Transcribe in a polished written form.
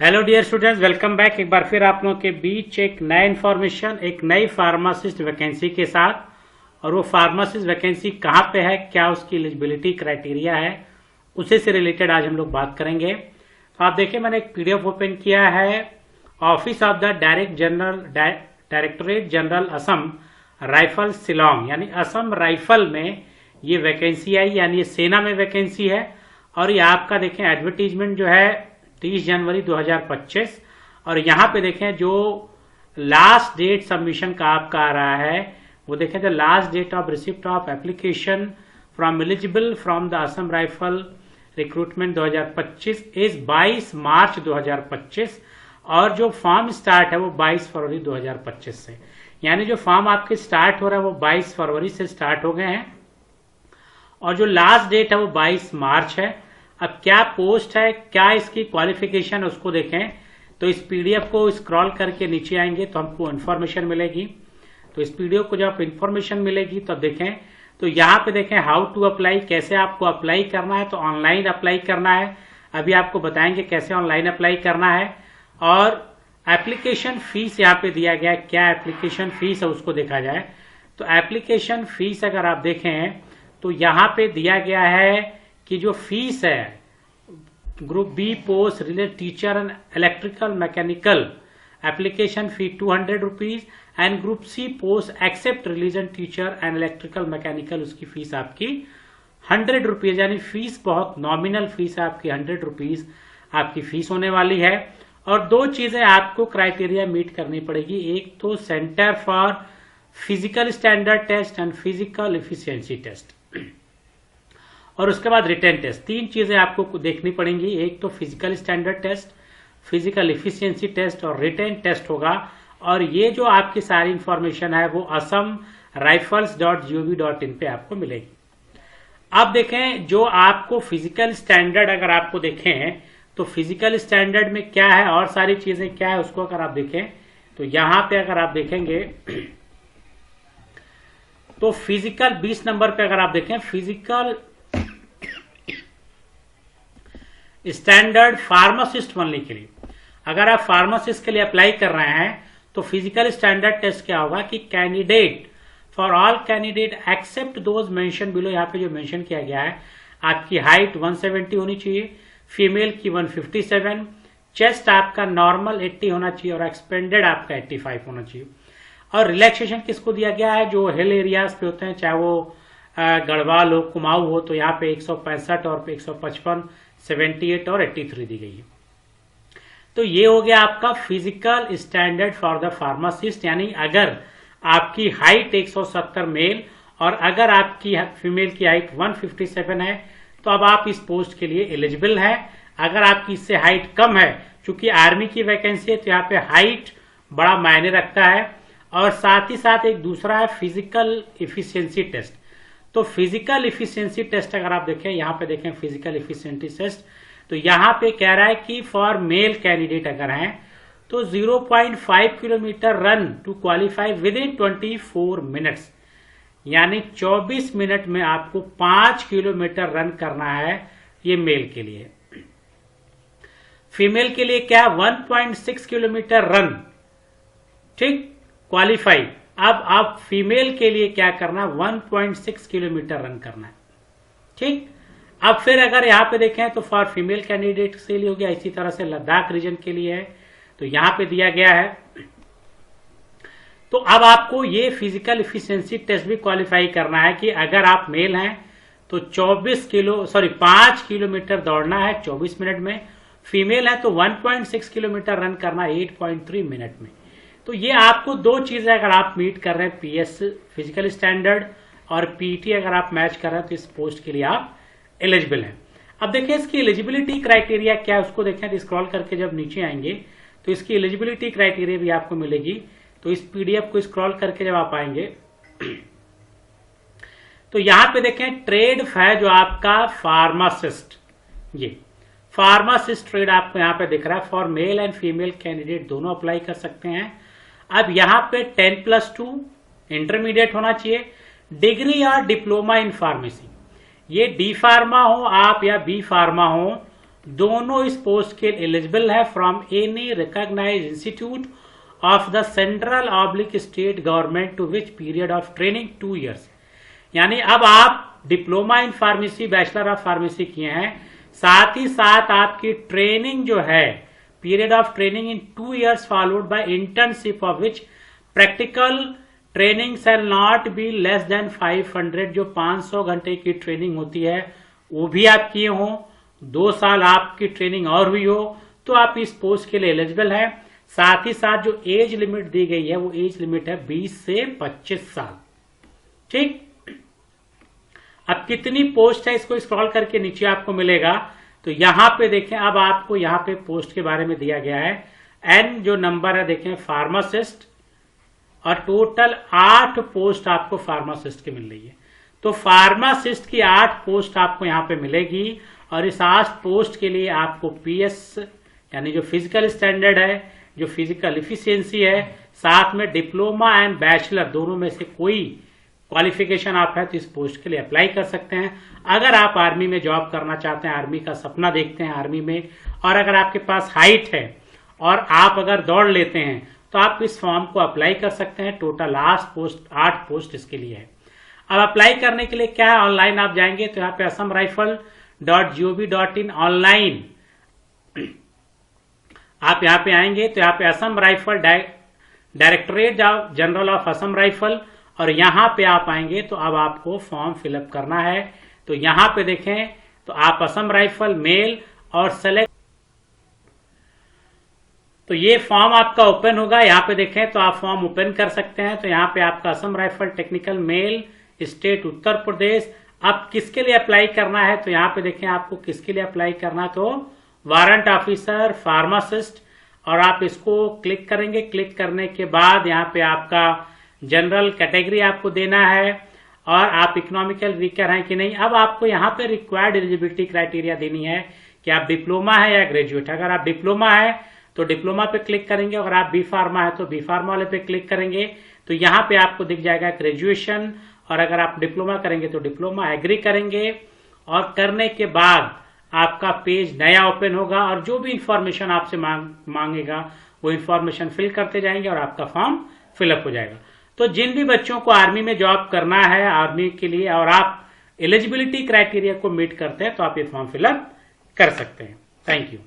Hello dear students, welcome back. एक बार फिर आप लोगों के बीच एक नया इन्फॉर्मेशन, एक नई फार्मासिस्ट वैकेंसी के साथ। और वो फार्मासिस्ट वैकेंसी कहाँ पे है, क्या उसकी एलिजिबिलिटी क्राइटेरिया है, उसी से रिलेटेड आज हम लोग बात करेंगे। तो आप देखिए, मैंने एक पीडीएफ ओपन किया है। Office of the directorate general Assam rifle Shillong, यानी असम राइफल में ये वैकेंसी आई, यानी ये सेना में वैकेंसी है। और ये आपका देखें एडवर्टीजमेंट जो है 30 जनवरी 2025। और यहाँ पे देखें जो लास्ट डेट सबमिशन का आपका आ रहा है वो देखें, the last date of receipt of application from eligible from the Assam rifle recruitment 2025 is 22 March 2025। और जो फॉर्म स्टार्ट है वो 22 फरवरी 2025 से, यानी जो फॉर्म आपके स्टार्ट हो रहा है वो 22 फरवरी से स्टार्ट हो गए हैं। और जो लास्ट डेट है वो 22 मार्च है। अब क्या पोस्ट है, क्या इसकी क्वालिफिकेशन है, उसको देखें। तो इस पीडीएफ को स्क्रॉल करके नीचे आएंगे तो हमको इन्फॉर्मेशन मिलेगी। तो इस पीडीएफ को जब इन्फॉर्मेशन मिलेगी तो देखें, तो यहाँ पे देखें हाउ टू अप्लाई, कैसे आपको अप्लाई करना है। तो ऑनलाइन अप्लाई करना है, अभी आपको बताएंगे कैसे ऑनलाइन अप्लाई करना है। और एप्लीकेशन फीस यहाँ पे दिया गया है, क्या एप्लीकेशन फीस है उसको देखा जाए। तो एप्लीकेशन फीस अगर आप देखें तो यहाँ पे दिया गया है कि जो फीस है group B post related teacher and electrical mechanical application fee 200 rupees and group C post except religion teacher and electrical mechanical, उसकी फीस आपकी 100 रुपीज, यानी फीस बहुत नॉमिनल फीस है आपकी, 100 रुपीज आपकी फीस होने वाली है। और दो चीजें आपको क्राइटेरिया मीट करनी पड़ेगी, एक तो centre for physical standard test and physical efficiency test, और उसके बाद रिटन टेस्ट। तीन चीजें आपको देखनी पड़ेंगी, एक तो physical standard test, physical efficiency test और रिटन टेस्ट होगा। और ये जो आपकी सारी इंफॉर्मेशन है वो असम rifles.gov.in पे आपको मिलेगी। अब देखें, जो आपको फिजिकल स्टैंडर्ड अगर आपको देखें तो फिजिकल स्टैंडर्ड में क्या है और सारी चीजें क्या है उसको अगर आप देखें तो यहां पे अगर आप देखेंगे तो फिजिकल 20 नंबर पे अगर आप देखें, फिजिकल स्टैंडर्ड फार्मासिस्ट बनने के लिए, अगर आप फार्मासिस्ट के लिए अप्लाई कर रहे हैं तो फिजिकल स्टैंडर्ड टेस्ट क्या होगा कि candidate for all candidate except those mention below, यहाँ पे जो मेंशन किया गया है, आपकी हाइट 170 होनी चाहिए, फीमेल की 157, चेस्ट आपका नॉर्मल 80 होना चाहिए और एक्सपेंडेड आपका 85 होना चाहिए। और रिलैक्सेशन किसको दिया गया है, जो हिल एरियाज पे होते हैं, चाहे वो गढ़वाल हो, कुमाऊं हो, तो यहाँ पे 165 और 155, 78 और 83 दी गई है। तो ये हो गया आपका physical standard for the pharmacist, यानी अगर आपकी हाइट 170 मेल और अगर आपकी फीमेल की हाइट 157 है तो अब आप इस पोस्ट के लिए एलिजिबल हैं। अगर आपकी इससे हाइट कम है, चूंकि आर्मी की वैकेंसी है तो यहाँ पे हाइट बड़ा मायने रखता है। और साथ ही साथ एक दूसरा है फिजिकल इफिशियंसी टेस्ट। तो फिजिकल इफिशियंसी टेस्ट अगर आप देखें, यहाँ पे देखें फिजिकल इफिशियंसी टेस्ट, तो यहाँ पे कह रहा है कि फॉर मेल कैंडिडेट अगर हैं तो 0.5 kilometre run to qualify within 24 minutes, यानी 24 मिनट में आपको 5 किलोमीटर रन करना है, ये मेल के लिए। फीमेल के लिए क्या, 1.6 किलोमीटर रन, ठीक, क्वालिफाई। अब आप फीमेल के लिए क्या करना, 1.6 किलोमीटर रन करना है, ठीक। अब फिर अगर यहां पे देखें तो फॉर फीमेल कैंडिडेट के लिए हो गया, इसी तरह से लद्दाख रीजन के लिए है, तो यहां पे दिया गया है। तो अब आपको ये फिजिकल इफिशियंसी टेस्ट भी क्वालिफाई करना है कि अगर आप मेल हैं तो 5 किलोमीटर दौड़ना है 24 मिनट में, फीमेल है तो 1.6 किलोमीटर रन करना है 8.3 मिनट में। तो ये आपको दो चीजें अगर आप मीट कर रहे हैं, पीएस फिजिकल स्टैंडर्ड और पीटी अगर आप मैच कर रहे हैं तो इस पोस्ट के लिए आप एलिजिबल हैं। अब देखिए इसकी एलिजिबिलिटी क्राइटेरिया क्या है उसको देखें, तो स्क्रॉल करके जब नीचे आएंगे तो इसकी एलिजिबिलिटी क्राइटेरिया भी आपको मिलेगी। तो इस पीडीएफ को स्क्रॉल करके जब आप आएंगे तो यहां पे देखें ट्रेड है जो आपका फार्मासिस्ट, ये फार्मासिस्ट ट्रेड आपको यहां पे दिख रहा है। For male and female candidate दोनों अप्लाई कर सकते हैं। अब यहां पे 10+2 इंटरमीडिएट होना चाहिए, डिग्री या डिप्लोमा इन फार्मेसी, ये डी फार्मा हो आप या बी फार्मा हो, दोनों इस पोस्ट के एलिजिबल है from any recognised institute of the central oblique state government to which period of training 2 years। यानी अब आप diploma in pharmacy, bachelor of pharmacy किए हैं, साथ ही साथ आपकी ट्रेनिंग जो है, period of training in 2 years followed by internship of which practical training shall not be less than 500। जो 500 घंटे की ट्रेनिंग होती है वो भी आप किए हो, 2 साल आपकी ट्रेनिंग और हुई हो, तो आप इस पोस्ट के लिए एलिजिबल है। साथ ही साथ जो एज लिमिट दी गई है वो एज लिमिट है 20 से 25 साल। ठीक, अब कितनी पोस्ट है इसको स्क्रॉल करके नीचे आपको मिलेगा। तो यहां पे देखें, अब आपको यहां पे पोस्ट के बारे में दिया गया है। एन जो नंबर है देखें फार्मासिस्ट, और टोटल 8 पोस्ट आपको फार्मासिस्ट की मिल रही है। तो फार्मासिस्ट की 8 पोस्ट आपको यहां पे मिलेगी, और इस 8 पोस्ट के लिए आपको पीएस यानी जो फिजिकल स्टैंडर्ड है, जो फिजिकल इफिशियंसी है, साथ में डिप्लोमा एंड बैचलर दोनों में से कोई क्वालिफिकेशन आप है तो इस पोस्ट के लिए अप्लाई कर सकते हैं। अगर आप आर्मी में जॉब करना चाहते हैं, आर्मी का सपना देखते हैं आर्मी में, और अगर आपके पास हाइट है और आप अगर दौड़ लेते हैं तो आप इस फॉर्म को अप्लाई कर सकते हैं। टोटल 8 पोस्ट इसके लिए है। अब अप्लाई करने के लिए क्या है, ऑनलाइन आप जाएंगे तो यहाँ पे assamrifle.gov.in ऑनलाइन आप यहाँ पे आएंगे तो यहाँ पे Assam rifle directorate general of Assam rifle, और यहाँ पे आप आएंगे तो अब आपको फॉर्म फिलअप करना है। तो यहाँ पे देखें तो आप असम राइफल मेल और सेलेक्ट, तो ये फॉर्म आपका ओपन होगा। यहाँ पे देखें तो आप फॉर्म ओपन कर सकते हैं। तो यहाँ पे आपका Assam rifle technical male state Uttar Pradesh. अब किसके लिए अप्लाई करना है, तो यहाँ पे देखें आपको किसके लिए अप्लाई करना है, तो वारंट ऑफिसर फार्मासिस्ट, और आप इसको क्लिक करेंगे। क्लिक करने के बाद यहाँ पे आपका जनरल कैटेगरी आपको देना है, और आप इकोनॉमिकल वीकर हैं कि नहीं। अब आपको यहाँ पे रिक्वायर्ड एलिजिबिलिटी क्राइटेरिया देनी है कि आप डिप्लोमा है या ग्रेजुएट। अगर आप डिप्लोमा है तो डिप्लोमा पे क्लिक करेंगे, अगर आप बी फार्मा है तो बी फार्मा वाले पे क्लिक करेंगे। तो यहाँ पे आपको दिख जाएगा ग्रेजुएशन, और अगर आप डिप्लोमा करेंगे तो डिप्लोमा, एग्री करेंगे, और करने के बाद आपका पेज नया ओपन होगा, और जो भी इंफॉर्मेशन आपसे मांगेगा वो इंफॉर्मेशन फिल करते जाएंगे और आपका फॉर्म फिलअप हो जाएगा। तो जिन भी बच्चों को आर्मी में जॉब करना है आर्मी के लिए, और आप एलिजिबिलिटी क्राइटेरिया को मीट करते हैं, तो आप ये फॉर्म फिलअप कर सकते हैं। Thank you.